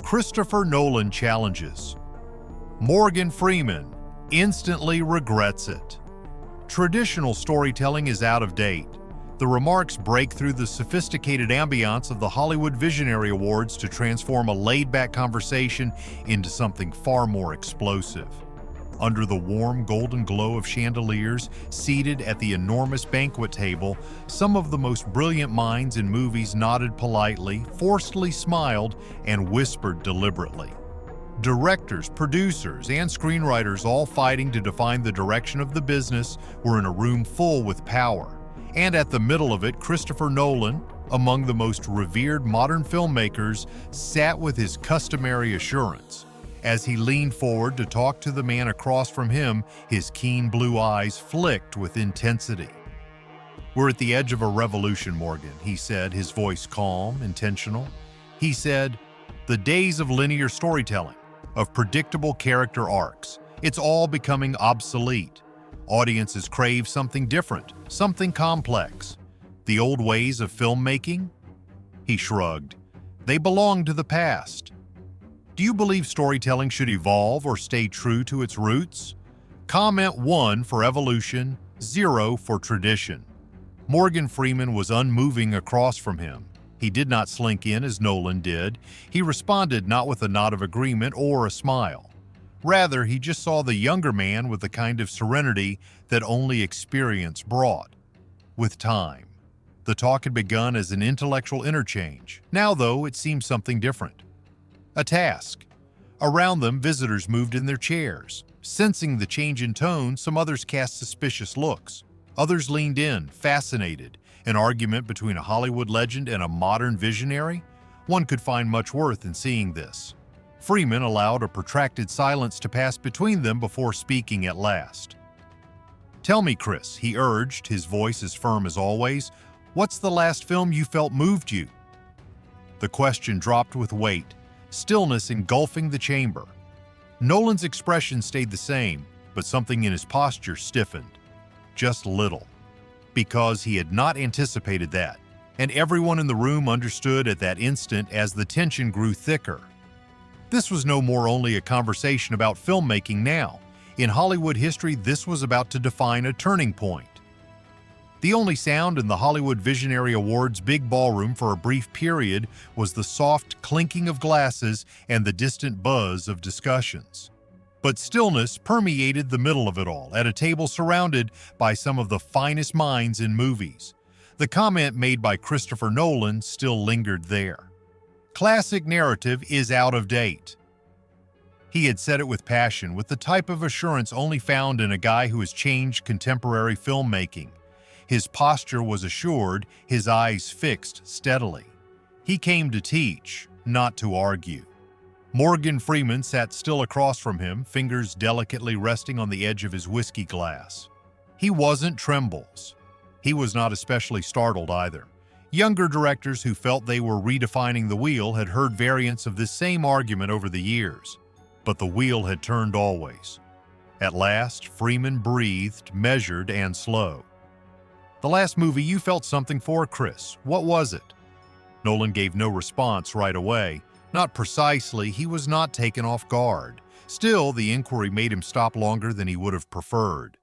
Christopher Nolan challenges. Morgan Freeman instantly regrets it. Traditional storytelling is out of date. The remarks break through the sophisticated ambiance of the Hollywood Visionary Awards to transform a laid-back conversation into something far more explosive. Under the warm golden glow of chandeliers, seated at the enormous banquet table, some of the most brilliant minds in movies nodded politely, forcedly smiled, and whispered deliberately. Directors, producers, and screenwriters, all fighting to define the direction of the business, were in a room full with power. And at the middle of it, Christopher Nolan, among the most revered modern filmmakers, sat with his customary assurance. As he leaned forward to talk to the man across from him, his keen blue eyes flicked with intensity. "We're at the edge of a revolution, Morgan," he said, his voice calm, intentional. He said, "The days of linear storytelling, of predictable character arcs, it's all becoming obsolete. Audiences crave something different, something complex. The old ways of filmmaking?" He shrugged. "They belong to the past." Do you believe storytelling should evolve or stay true to its roots? Comment 1 for evolution, 0 for tradition. Morgan Freeman was unmoving across from him. He did not slink in as Nolan did. He responded not with a nod of agreement or a smile. Rather, he just saw the younger man with the kind of serenity that only experience brought. With time, the talk had begun as an intellectual interchange. Now, though, it seemed something different. A task. Around them, visitors moved in their chairs. Sensing the change in tone, some others cast suspicious looks. Others leaned in, fascinated. An argument between a Hollywood legend and a modern visionary? One could find much worth in seeing this. Freeman allowed a protracted silence to pass between them before speaking at last. "Tell me, Chris," he urged, his voice as firm as always, "what's the last film you felt moved you?" The question dropped with weight, stillness engulfing the chamber. Nolan's expression stayed the same, but something in his posture stiffened. Just little. Because he had not anticipated that, and everyone in the room understood at that instant as the tension grew thicker. This was no more only a conversation about filmmaking now. In Hollywood history, this was about to define a turning point. The only sound in the Hollywood Visionary Awards big ballroom for a brief period was the soft clinking of glasses and the distant buzz of discussions. But stillness permeated the middle of it all, at a table surrounded by some of the finest minds in movies. The comment made by Christopher Nolan still lingered there. Classic narrative is out of date. He had said it with passion, with the type of assurance only found in a guy who has changed contemporary filmmaking. His posture was assured, his eyes fixed steadily. He came to teach, not to argue. Morgan Freeman sat still across from him, fingers delicately resting on the edge of his whiskey glass. He wasn't trembles. He was not especially startled either. Younger directors who felt they were redefining the wheel had heard variants of this same argument over the years, but the wheel had turned always. At last, Freeman breathed, measured and slow. "The last movie you felt something for, Chris, what was it?" Nolan gave no response right away. Not precisely, he was not taken off guard. Still, the inquiry made him stop longer than he would have preferred.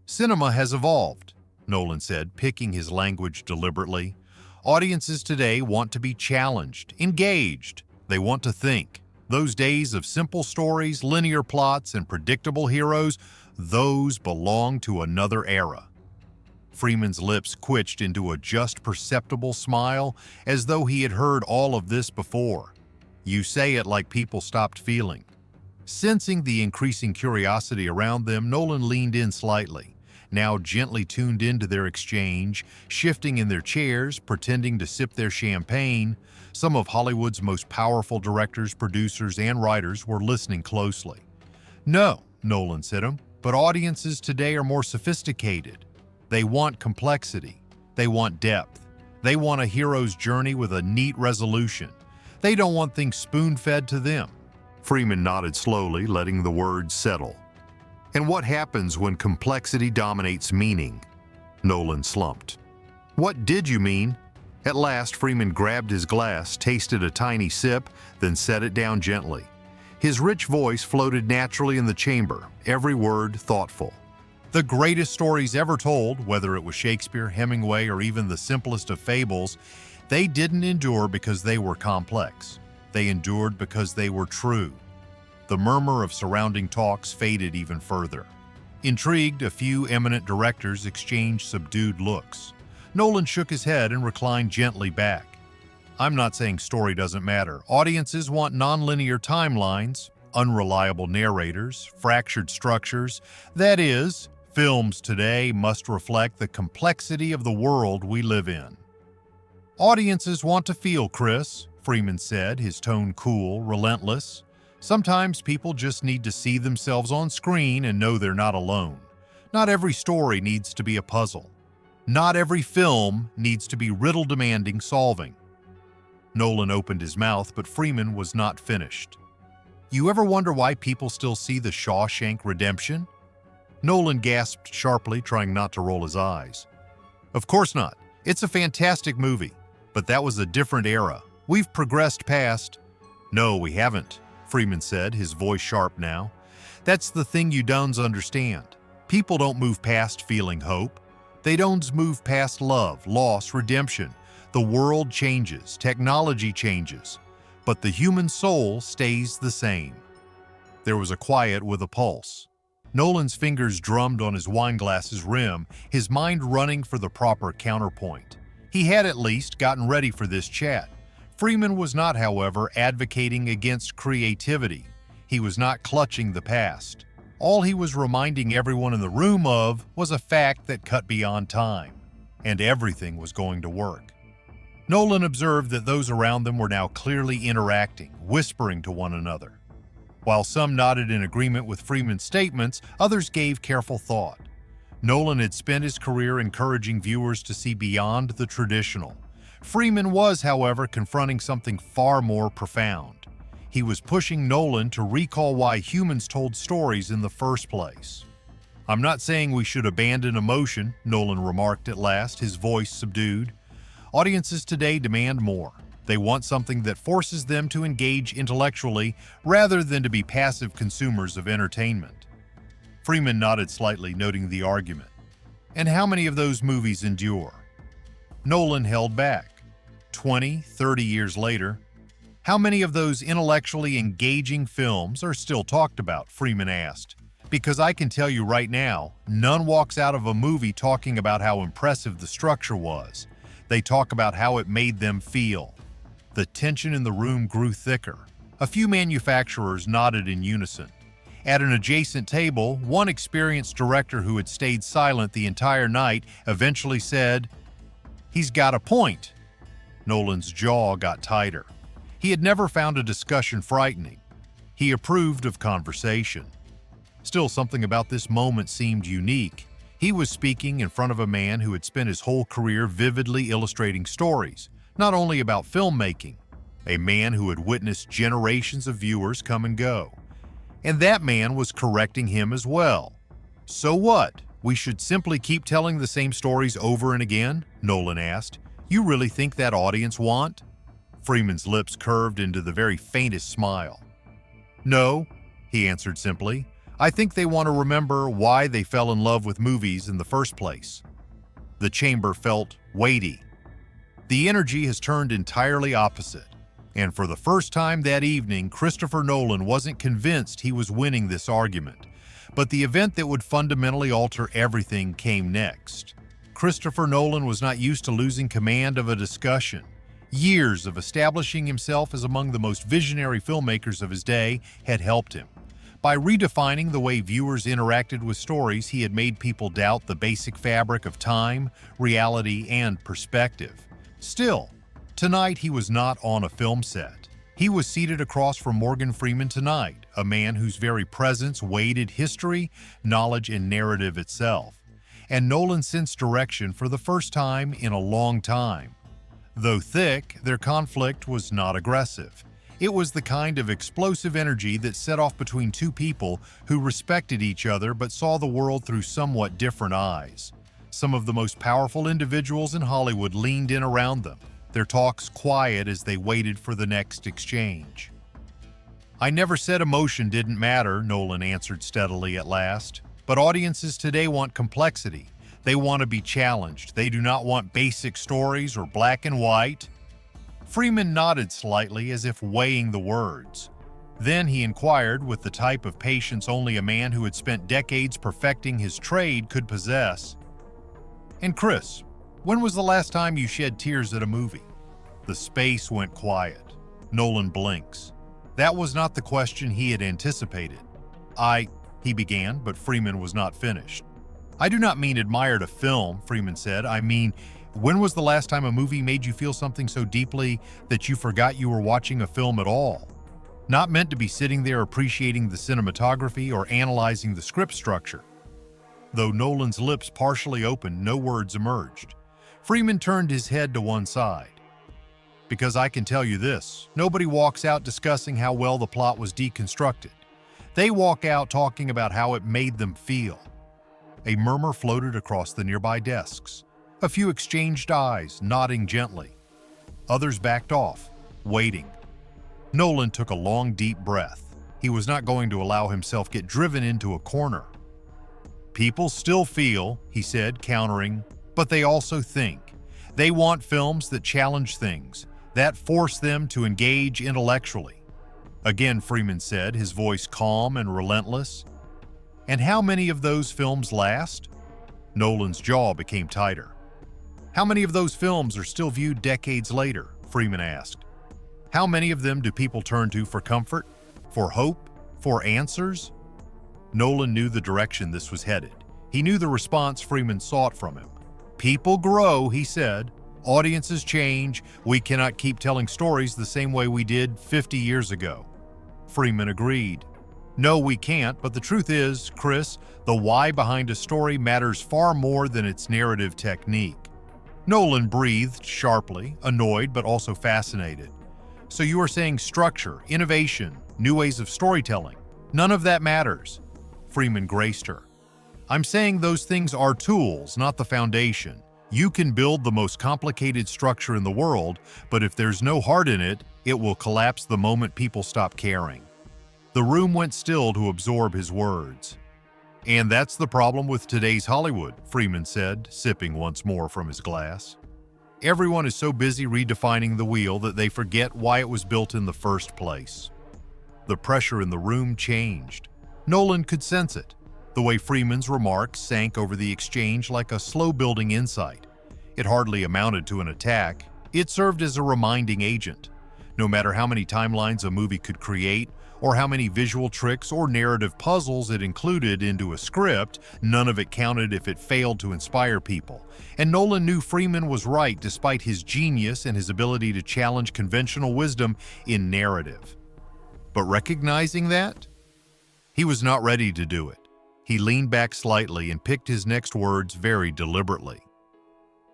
"Cinema has evolved," Nolan said, picking his language deliberately. "Audiences today want to be challenged, engaged. They want to think. Those days of simple stories, linear plots, and predictable heroes, those belong to another era." Freeman's lips twitched into a just perceptible smile, as though he had heard all of this before. "You say it like people stopped feeling." Sensing the increasing curiosity around them, Nolan leaned in slightly, now gently tuned into their exchange, shifting in their chairs, pretending to sip their champagne. Some of Hollywood's most powerful directors, producers, and writers were listening closely. "No," Nolan said, "but audiences today are more sophisticated. They want complexity. They want depth. They want a hero's journey with a neat resolution. They don't want things spoon-fed to them." Freeman nodded slowly, letting the words settle. "And what happens when complexity dominates meaning?" Nolan slumped. "What did you mean?" At last, Freeman grabbed his glass, tasted a tiny sip, then set it down gently. His rich voice floated naturally in the chamber, every word thoughtful. The greatest stories ever told, whether it was Shakespeare, Hemingway, or even the simplest of fables, they didn't endure because they were complex. They endured because they were true. The murmur of surrounding talks faded even further. Intrigued, a few eminent directors exchanged subdued looks. Nolan shook his head and reclined gently back. I'm not saying story doesn't matter. Audiences want nonlinear timelines, unreliable narrators, fractured structures. That is, films today must reflect the complexity of the world we live in. Audiences want to feel, Chris, Freeman said, his tone cool, relentless. Sometimes people just need to see themselves on screen and know they're not alone. Not every story needs to be a puzzle. Not every film needs to be riddle-demanding solving. Nolan opened his mouth, but Freeman was not finished. You ever wonder why people still see The Shawshank Redemption? Nolan gasped sharply, trying not to roll his eyes. Of course not. It's a fantastic movie, but that was a different era. We've progressed past... No, we haven't, Freeman said, his voice sharp now. That's the thing you don't understand. People don't move past feeling hope. They don't move past love, loss, redemption. The world changes, technology changes, but the human soul stays the same. There was a quiet with a pulse. Nolan's fingers drummed on his wineglass's rim, his mind running for the proper counterpoint. He had at least gotten ready for this chat. Freeman was not, however, advocating against creativity. He was not clutching the past. All he was reminding everyone in the room of was a fact that cut beyond time, and everything was going to work. Nolan observed that those around them were now clearly interacting, whispering to one another. While some nodded in agreement with Freeman's statements, others gave careful thought. Nolan had spent his career encouraging viewers to see beyond the traditional. Freeman was, however, confronting something far more profound. He was pushing Nolan to recall why humans told stories in the first place. I'm not saying we should abandon emotion, Nolan remarked at last, his voice subdued. Audiences today demand more. They want something that forces them to engage intellectually rather than to be passive consumers of entertainment. Freeman nodded slightly, noting the argument. And how many of those movies endure? Nolan held back. 20, 30 years later, how many of those intellectually engaging films are still talked about? Freeman asked. Because I can tell you right now, none walks out of a movie talking about how impressive the structure was. They talk about how it made them feel. The tension in the room grew thicker. A few manufacturers nodded in unison. At an adjacent table, one experienced director who had stayed silent the entire night eventually said, "He's got a point." Nolan's jaw got tighter. He had never found a discussion frightening. He approved of conversation. Still, something about this moment seemed unique. He was speaking in front of a man who had spent his whole career vividly illustrating stories, not only about filmmaking, a man who had witnessed generations of viewers come and go. And that man was correcting him as well. So what? We should simply keep telling the same stories over and again? Nolan asked. You really think that audience want? Freeman's lips curved into the very faintest smile. No, he answered simply. I think they want to remember why they fell in love with movies in the first place. The chamber felt weighty. The energy has turned entirely opposite. And for the first time that evening, Christopher Nolan wasn't convinced he was winning this argument. But the event that would fundamentally alter everything came next. Christopher Nolan was not used to losing command of a discussion. Years of establishing himself as among the most visionary filmmakers of his day had helped him. By redefining the way viewers interacted with stories, he had made people doubt the basic fabric of time, reality, and perspective. Still, tonight he was not on a film set. He was seated across from Morgan Freeman tonight, a man whose very presence weighted history, knowledge, and narrative itself. And Nolan sensed direction for the first time in a long time. Though thick, their conflict was not aggressive. It was the kind of explosive energy that set off between two people who respected each other but saw the world through somewhat different eyes. Some of the most powerful individuals in Hollywood leaned in around them, their talks quiet as they waited for the next exchange. "I never said emotion didn't matter," Nolan answered steadily at last. "But audiences today want complexity. They want to be challenged. They do not want basic stories or black and white." Freeman nodded slightly as if weighing the words. Then he inquired with the type of patience only a man who had spent decades perfecting his trade could possess. "And Chris, when was the last time you shed tears at a movie?" The space went quiet. Nolan blinks. That was not the question he had anticipated. He began, but Freeman was not finished. "I do not mean admired a film," Freeman said. "I mean, when was the last time a movie made you feel something so deeply that you forgot you were watching a film at all? Not meant to be sitting there appreciating the cinematography or analyzing the script structure." Though Nolan's lips partially opened, no words emerged. Freeman turned his head to one side. "Because I can tell you this, nobody walks out discussing how well the plot was deconstructed. They walk out talking about how it made them feel." A murmur floated across the nearby desks. A few exchanged eyes, nodding gently. Others backed off, waiting. Nolan took a long, deep breath. He was not going to allow himself get driven into a corner. "People still feel," he said, countering, "but they also think. They want films that challenge things, that force them to engage intellectually." Again, Freeman said, his voice calm and relentless. "And how many of those films last?" Nolan's jaw became tighter. "How many of those films are still viewed decades later?" Freeman asked. "How many of them do people turn to for comfort, for hope, for answers?" Nolan knew the direction this was headed. He knew the response Freeman sought from him. "People grow," he said. "Audiences change. We cannot keep telling stories the same way we did 50 years ago." Freeman agreed. "No, we can't, but the truth is, Chris, the why behind a story matters far more than its narrative technique." Nolan breathed sharply, annoyed but also fascinated. "So you are saying structure, innovation, new ways of storytelling, none of that matters?" Freeman graced her. "I'm saying those things are tools, not the foundation. You can build the most complicated structure in the world, but if there's no heart in it, it will collapse the moment people stop caring." The room went still to absorb his words. "And that's the problem with today's Hollywood," Freeman said, sipping once more from his glass. "Everyone is so busy redefining the wheel that they forget why it was built in the first place." The pressure in the room changed. Nolan could sense it. The way Freeman's remarks sank over the exchange like a slow-building insight. It hardly amounted to an attack. It served as a reminding agent. No matter how many timelines a movie could create, or how many visual tricks or narrative puzzles it included into a script, none of it counted if it failed to inspire people. And Nolan knew Freeman was right despite his genius and his ability to challenge conventional wisdom in narrative. But recognizing that, he was not ready to do it. He leaned back slightly and picked his next words very deliberately.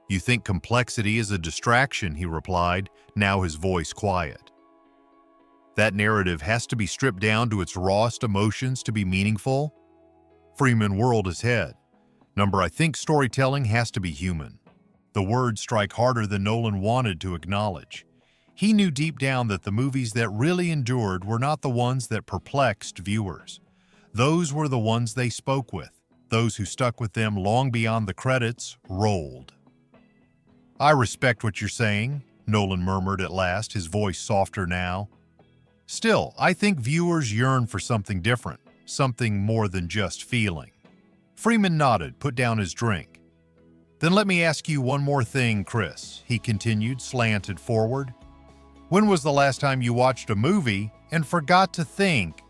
"You think complexity is a distraction," he replied, now his voice quiet. "That narrative has to be stripped down to its rawest emotions to be meaningful?" Freeman whirled his head. I think storytelling has to be human." The words strike harder than Nolan wanted to acknowledge. He knew deep down that the movies that really endured were not the ones that perplexed viewers. Those were the ones they spoke with, those who stuck with them long beyond the credits rolled. "I respect what you're saying," Nolan murmured at last, his voice softer now. "Still, I think viewers yearn for something different, something more than just feeling." Freeman nodded, put down his drink. "Then let me ask you one more thing, Chris," he continued, slanted forward. "When was the last time you watched a movie and forgot to think?"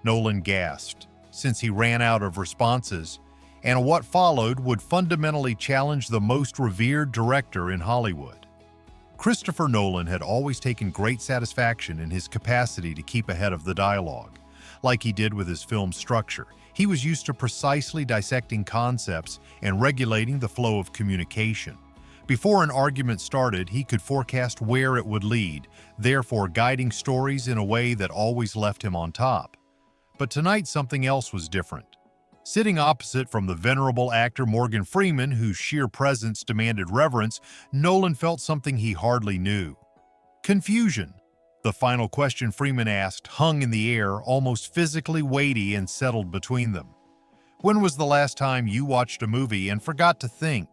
Nolan gasped, since he ran out of responses, and what followed would fundamentally challenge the most revered director in Hollywood. Christopher Nolan had always taken great satisfaction in his capacity to keep ahead of the dialogue. Like he did with his film's structure, he was used to precisely dissecting concepts and regulating the flow of communication. Before an argument started, he could forecast where it would lead, therefore guiding stories in a way that always left him on top. But tonight something else was different. Sitting opposite from the venerable actor Morgan Freeman, whose sheer presence demanded reverence, Nolan felt something he hardly knew. Confusion. The final question Freeman asked hung in the air, almost physically weighty and settled between them. When was the last time you watched a movie and forgot to think?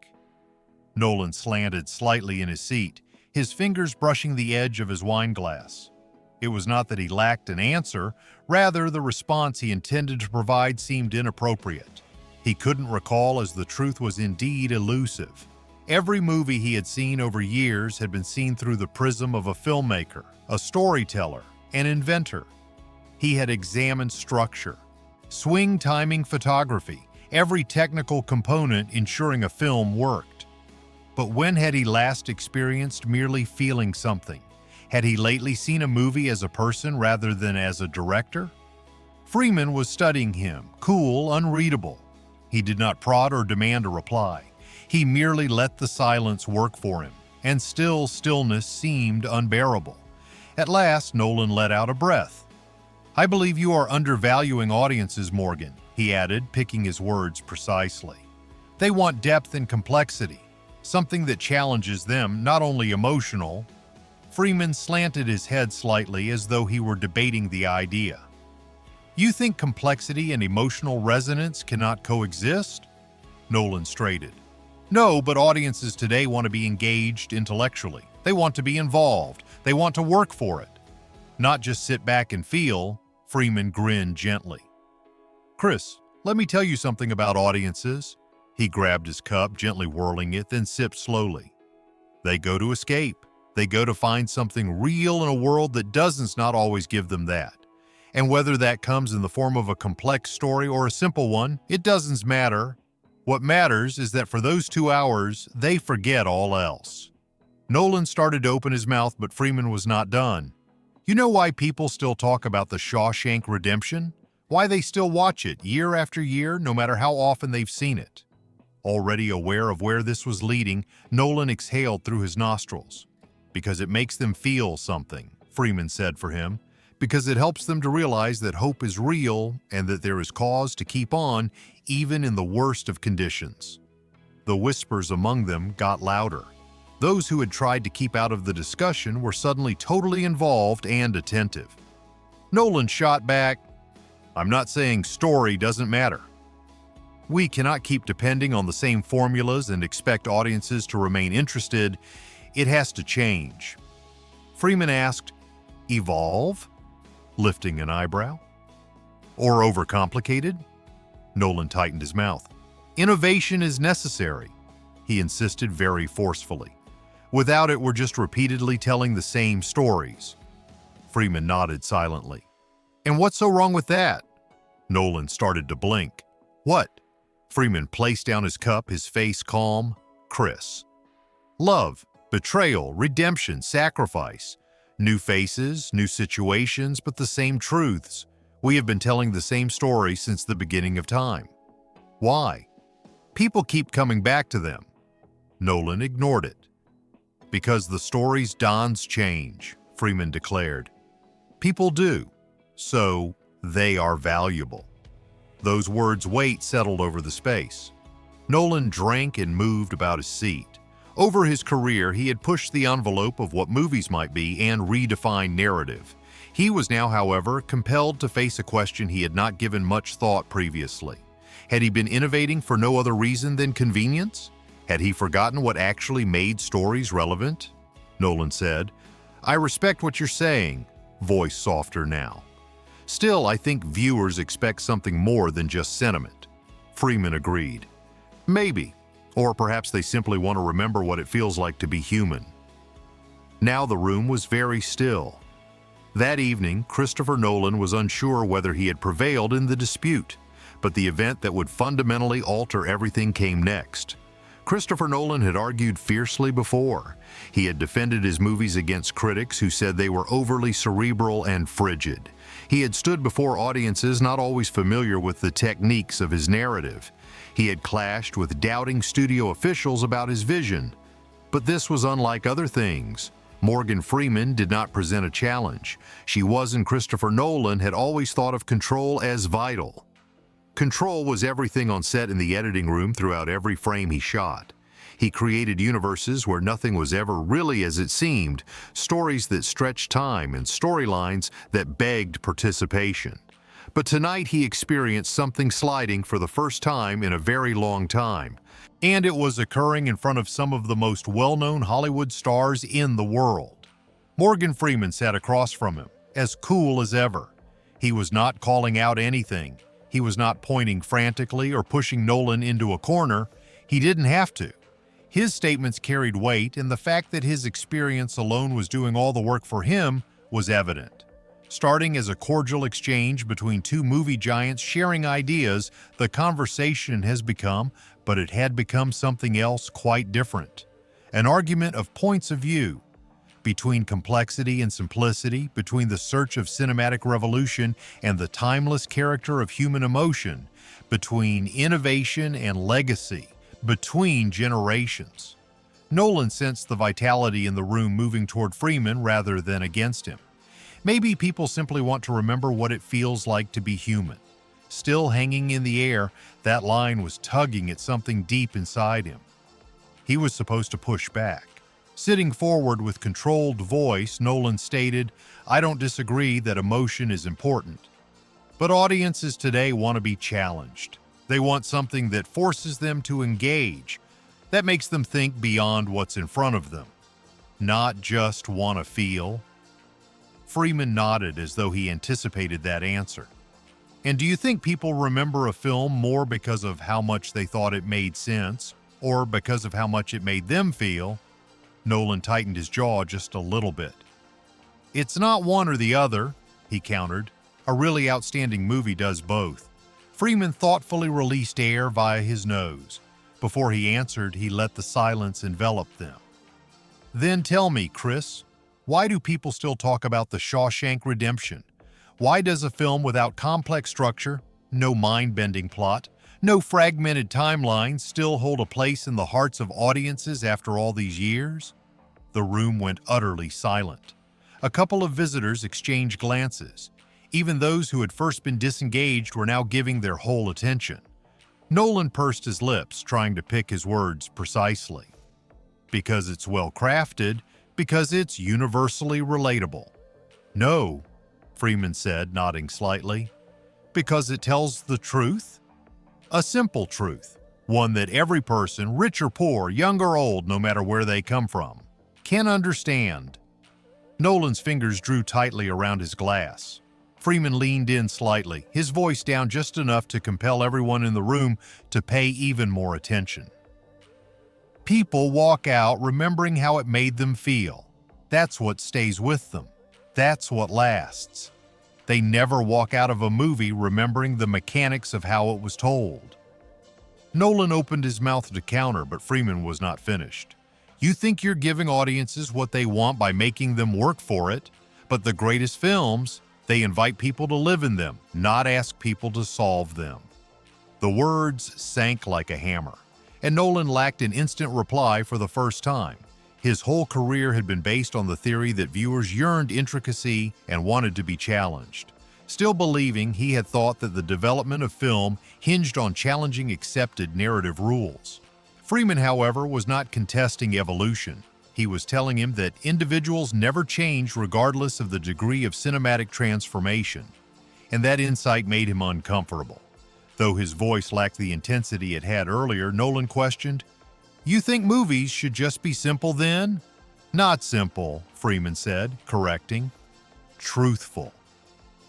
Nolan slanted slightly in his seat, his fingers brushing the edge of his wine glass. It was not that he lacked an answer, rather the response he intended to provide seemed inappropriate. He couldn't recall, as the truth was indeed elusive. Every movie he had seen over years had been seen through the prism of a filmmaker, a storyteller, an inventor. He had examined structure, swing timing photography, every technical component ensuring a film worked. But when had he last experienced merely feeling something? Had he lately seen a movie as a person rather than as a director? Freeman was studying him, cool, unreadable. He did not prod or demand a reply. He merely let the silence work for him, and still stillness seemed unbearable. At last, Nolan let out a breath. "I believe you are undervaluing audiences, Morgan," he added, picking his words precisely. "They want depth and complexity, something that challenges them, not only emotional." Freeman slanted his head slightly as though he were debating the idea. "You think complexity and emotional resonance cannot coexist?" Nolan straightened. "No, but audiences today want to be engaged intellectually. They want to be involved. They want to work for it. Not just sit back and feel." Freeman grinned gently. "Chris, let me tell you something about audiences." He grabbed his cup, gently whirling it, then sipped slowly. "They go to escape. They go to find something real in a world that doesn't not always give them that. And whether that comes in the form of a complex story or a simple one, it doesn't matter. What matters is that for those 2 hours, they forget all else." Nolan started to open his mouth, but Freeman was not done. "You know why people still talk about The Shawshank Redemption? Why they still watch it year after year, no matter how often they've seen it?" Already aware of where this was leading, Nolan exhaled through his nostrils. "Because it makes them feel something," Freeman said for him. "Because it helps them to realize that hope is real and that there is cause to keep on, even in the worst of conditions." The whispers among them got louder. Those who had tried to keep out of the discussion were suddenly totally involved and attentive. Nolan shot back, "I'm not saying story doesn't matter. We cannot keep depending on the same formulas and expect audiences to remain interested. It has to change." Freeman asked, "Evolve?" Lifting an eyebrow. "Or overcomplicated?" Nolan tightened his mouth. "Innovation is necessary," he insisted very forcefully. "Without it, we're just repeatedly telling the same stories." Freeman nodded silently. "And what's so wrong with that?" Nolan started to blink. "What?" Freeman placed down his cup, his face calm. "Chris. Love, betrayal, redemption, sacrifice. New faces, new situations, but the same truths. We have been telling the same story since the beginning of time. Why? People keep coming back to them." Nolan ignored it. "Because the story's dons change," Freeman declared. "People do. So they are valuable." Those words' weight settled over the space. Nolan drank and moved about his seat. Over his career, he had pushed the envelope of what movies might be and redefined narrative. He was now, however, compelled to face a question he had not given much thought previously. Had he been innovating for no other reason than convenience? Had he forgotten what actually made stories relevant? Nolan said, "I respect what you're saying," voice softer now. "Still, I think viewers expect something more than just sentiment." Freeman agreed. "Maybe. Or perhaps they simply want to remember what it feels like to be human." Now the room was very still. That evening, Christopher Nolan was unsure whether he had prevailed in the dispute, but the event that would fundamentally alter everything came next. Christopher Nolan had argued fiercely before. He had defended his movies against critics who said they were overly cerebral and frigid. He had stood before audiences not always familiar with the techniques of his narrative. He had clashed with doubting studio officials about his vision. But this was unlike other things. Morgan Freeman did not present a challenge. She and Christopher Nolan had always thought of control as vital. Control was everything on set in the editing room throughout every frame he shot. He created universes where nothing was ever really as it seemed, stories that stretched time and storylines that begged participation. But tonight he experienced something sliding for the first time in a very long time, and it was occurring in front of some of the most well-known Hollywood stars in the world. Morgan Freeman sat across from him, as cool as ever. He was not calling out anything. He was not pointing frantically or pushing Nolan into a corner. He didn't have to. His statements carried weight, and the fact that his experience alone was doing all the work for him was evident. Starting as a cordial exchange between two movie giants sharing ideas, the conversation has become, but it had become something else quite different. An argument of points of view, between complexity and simplicity, between the search of cinematic revolution and the timeless character of human emotion, between innovation and legacy, between generations. Nolan sensed the vitality in the room moving toward Freeman rather than against him. Maybe people simply want to remember what it feels like to be human. Still hanging in the air, that line was tugging at something deep inside him. He was supposed to push back. Sitting forward with controlled voice, Nolan stated, "I don't disagree that emotion is important. But audiences today want to be challenged. They want something that forces them to engage, that makes them think beyond what's in front of them, not just want to feel." Freeman nodded as though he anticipated that answer. "And do you think people remember a film more because of how much they thought it made sense, or because of how much it made them feel?" Nolan tightened his jaw just a little bit. "It's not one or the other," he countered. "A really outstanding movie does both." Freeman thoughtfully released air via his nose. Before he answered, he let the silence envelop them. "Then tell me, Chris, why do people still talk about The Shawshank Redemption? Why does a film without complex structure, no mind-bending plot, no fragmented timelines still hold a place in the hearts of audiences after all these years?" The room went utterly silent. A couple of visitors exchanged glances. Even those who had first been disengaged were now giving their whole attention. Nolan pursed his lips, trying to pick his words precisely. "Because it's well-crafted, because it's universally relatable." "No," Freeman said, nodding slightly. "Because it tells the truth? A simple truth, one that every person, rich or poor, young or old, no matter where they come from, can understand." Nolan's fingers drew tightly around his glass. Freeman leaned in slightly, his voice down just enough to compel everyone in the room to pay even more attention. "People walk out remembering how it made them feel. That's what stays with them. That's what lasts. They never walk out of a movie remembering the mechanics of how it was told." Nolan opened his mouth to counter, but Freeman was not finished. "You think you're giving audiences what they want by making them work for it, but the greatest films, they invite people to live in them, not ask people to solve them." The words sank like a hammer, and Nolan lacked an instant reply for the first time. His whole career had been based on the theory that viewers yearned intricacy and wanted to be challenged. Still believing, he had thought that the development of film hinged on challenging accepted narrative rules. Freeman, however, was not contesting evolution. He was telling him that individuals never change regardless of the degree of cinematic transformation, and that insight made him uncomfortable. Though his voice lacked the intensity it had earlier, Nolan questioned, "You think movies should just be simple then?" "Not simple," Freeman said, correcting. "Truthful."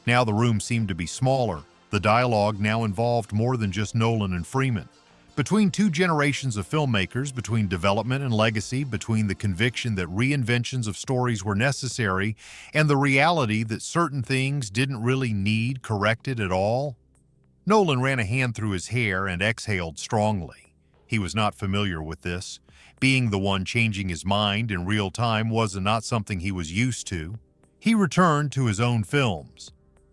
Now the room seemed to be smaller. The dialogue now involved more than just Nolan and Freeman. Between two generations of filmmakers, between development and legacy, between the conviction that reinventions of stories were necessary and the reality that certain things didn't really need corrected at all. Nolan ran a hand through his hair and exhaled strongly. He was not familiar with this. Being the one changing his mind in real time was not something he was used to. He returned to his own films.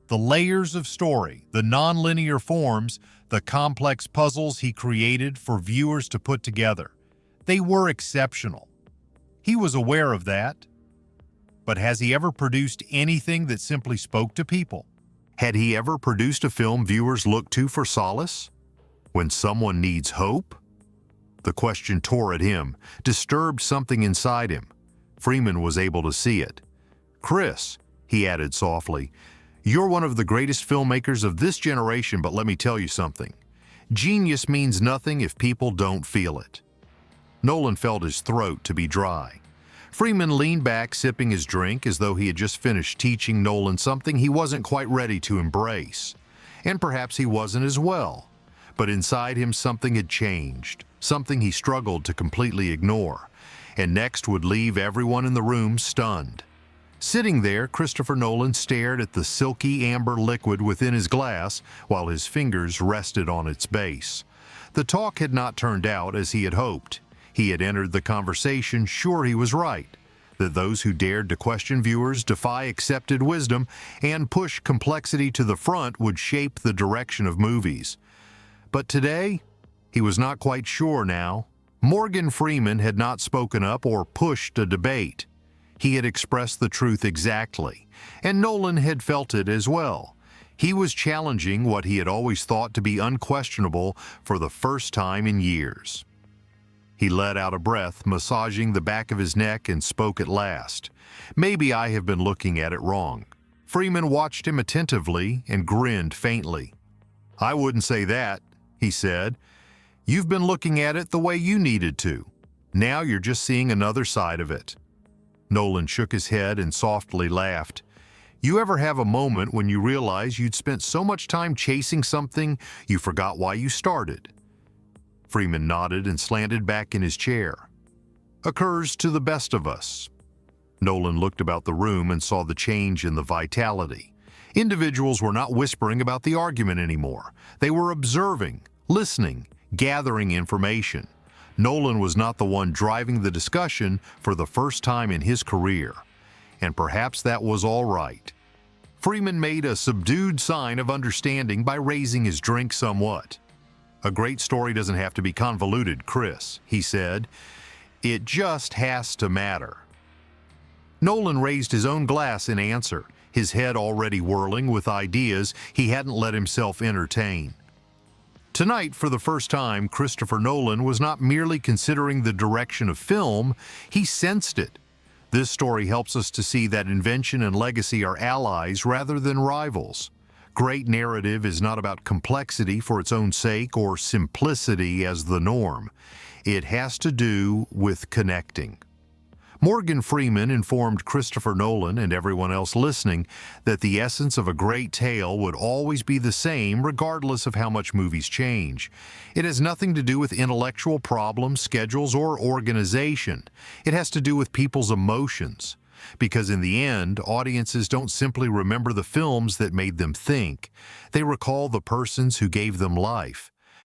The layers of story, the non-linear forms, the complex puzzles he created for viewers to put together. They were exceptional. He was aware of that. But has he ever produced anything that simply spoke to people? Had he ever produced a film viewers look to for solace? When someone needs hope? The question tore at him, disturbed something inside him. Freeman was able to see it. "Chris," he added softly, "you're one of the greatest filmmakers of this generation, but let me tell you something. Genius means nothing if people don't feel it." Nolan felt his throat to be dry. Freeman leaned back, sipping his drink as though he had just finished teaching Nolan something he wasn't quite ready to embrace. And perhaps he wasn't as well. But inside him something had changed, something he struggled to completely ignore, and next would leave everyone in the room stunned. Sitting there, Christopher Nolan stared at the silky amber liquid within his glass while his fingers rested on its base. The talk had not turned out as he had hoped. He had entered the conversation sure he was right, that those who dared to question viewers, defy accepted wisdom, and push complexity to the front would shape the direction of movies. But today, he was not quite sure now. Morgan Freeman had not spoken up or pushed a debate. He had expressed the truth exactly, and Nolan had felt it as well. He was challenging what he had always thought to be unquestionable for the first time in years. He let out a breath, massaging the back of his neck, and spoke at last. "Maybe I have been looking at it wrong." Freeman watched him attentively and grinned faintly. "I wouldn't say that," he said. "You've been looking at it the way you needed to. Now you're just seeing another side of it." Nolan shook his head and softly laughed. "You ever have a moment when you realize you'd spent so much time chasing something you forgot why you started?" Freeman nodded and slanted back in his chair. "Occurs to the best of us." Nolan looked about the room and saw the change in the vitality. Individuals were not whispering about the argument anymore. They were observing, listening, gathering information. Nolan was not the one driving the discussion for the first time in his career. And perhaps that was all right. Freeman made a subdued sign of understanding by raising his drink somewhat. "A great story doesn't have to be convoluted, Chris," he said. "It just has to matter." Nolan raised his own glass in answer, his head already whirling with ideas he hadn't let himself entertain. Tonight, for the first time, Christopher Nolan was not merely considering the direction of film, he sensed it. This story helps us to see that invention and legacy are allies rather than rivals. Great narrative is not about complexity for its own sake or simplicity as the norm. It has to do with connecting. Morgan Freeman informed Christopher Nolan and everyone else listening that the essence of a great tale would always be the same regardless of how much movies change. It has nothing to do with intellectual problems, schedules, or organization. It has to do with people's emotions. Because in the end, audiences don't simply remember the films that made them think. They recall the persons who gave them life.